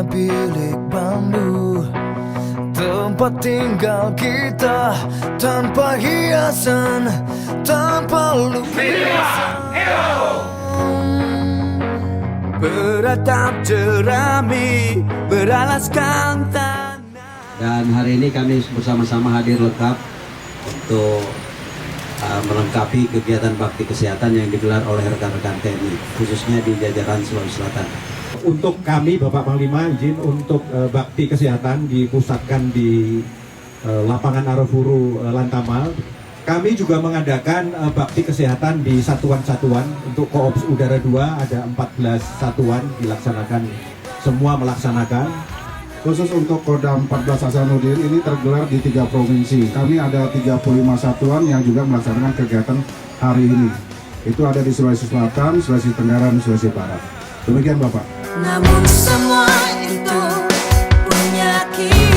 hanya bilik bambu, tempat tinggal kita tanpa hiasan, tanpa lukisan. Beratap jerami, beralaskan tanah. Dan hari ini kami bersama-sama hadir lengkap untuk melengkapi kegiatan bakti kesehatan yang digelar oleh rekan-rekan TNI, khususnya di jajaran Sulawesi Selatan. Untuk kami, Bapak Panglima, izin untuk bakti kesehatan dipusatkan di lapangan Arafuru Lantamal. Kami juga mengadakan bakti kesehatan di satuan-satuan. Untuk Koops Udara 2 ada 14 satuan dilaksanakan, semua melaksanakan. Khusus untuk Kodam 14 Hasanuddin ini tergelar di 3 provinsi. Kami ada 35 satuan yang juga melaksanakan kegiatan hari ini. Itu ada di Sulawesi Selatan, Sulawesi Tenggara, dan Sulawesi Barat. Demikian Bapak. Namun semua itu punya kita.